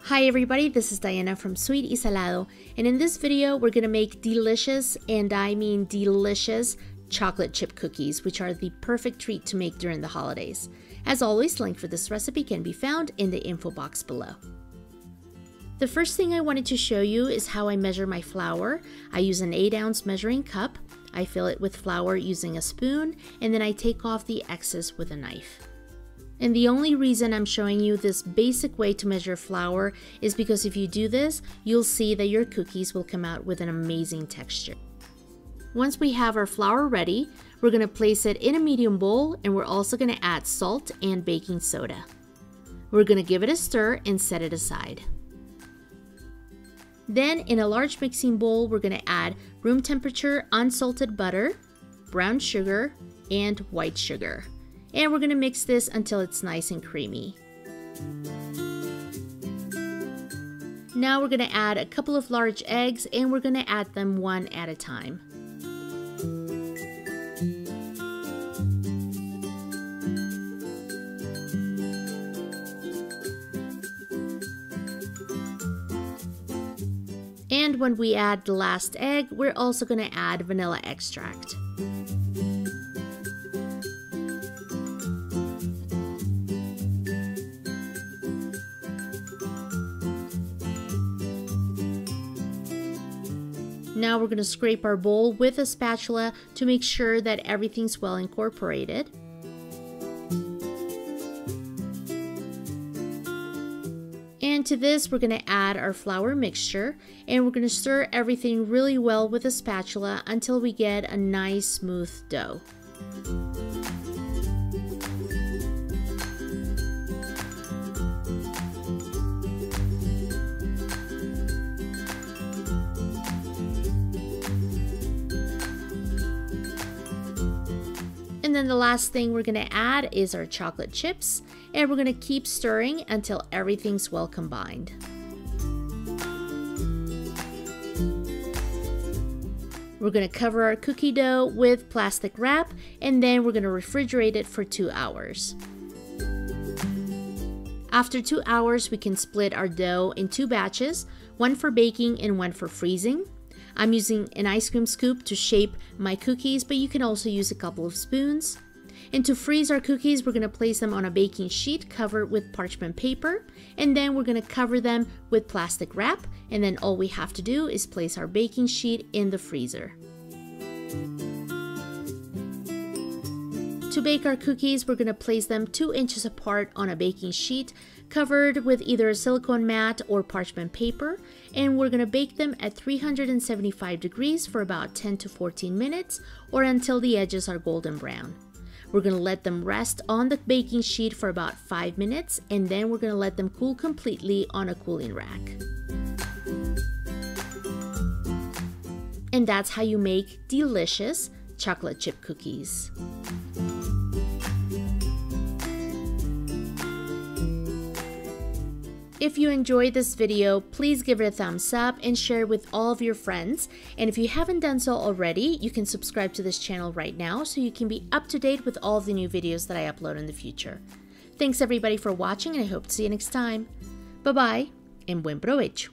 Hi everybody, this is Diana from SyS Salado, and in this video we're going to make delicious, and I mean delicious, chocolate chip cookies, which are the perfect treat to make during the holidays. As always, link for this recipe can be found in the info box below. The first thing I wanted to show you is how I measure my flour. I use an 8-ounce measuring cup, I fill it with flour using a spoon, and then I take off the excess with a knife. And the only reason I'm showing you this basic way to measure flour is because if you do this, you'll see that your cookies will come out with an amazing texture. Once we have our flour ready, we're going to place it in a medium bowl, and we're also going to add salt and baking soda. We're going to give it a stir and set it aside. Then in a large mixing bowl, we're going to add room temperature unsalted butter, brown sugar, and white sugar. And we're going to mix this until it's nice and creamy. Now we're going to add a couple of large eggs, and we're going to add them one at a time. And when we add the last egg, we're also going to add vanilla extract. Now we're going to scrape our bowl with a spatula to make sure that everything's well incorporated. And to this, we're going to add our flour mixture, and we're going to stir everything really well with a spatula until we get a nice smooth dough. And then the last thing we're going to add is our chocolate chips, and we're going to keep stirring until everything's well combined. We're going to cover our cookie dough with plastic wrap, and then we're going to refrigerate it for 2 hours. After 2 hours, we can split our dough in 2 batches, one for baking and one for freezing. I'm using an ice cream scoop to shape my cookies, but you can also use a couple of spoons. And to freeze our cookies, we're going to place them on a baking sheet covered with parchment paper, and then we're going to cover them with plastic wrap, and then all we have to do is place our baking sheet in the freezer. To bake our cookies, we're going to place them 2 inches apart on a baking sheet covered with either a silicone mat or parchment paper, and we're going to bake them at 375 degrees for about 10 to 14 minutes or until the edges are golden brown. We're going to let them rest on the baking sheet for about 5 minutes, and then we're going to let them cool completely on a cooling rack. And that's how you make delicious chocolate chip cookies. If you enjoyed this video, please give it a thumbs up and share it with all of your friends. And if you haven't done so already, you can subscribe to this channel right now so you can be up to date with all of the new videos that I upload in the future. Thanks everybody for watching, and I hope to see you next time. Bye bye, and buen provecho.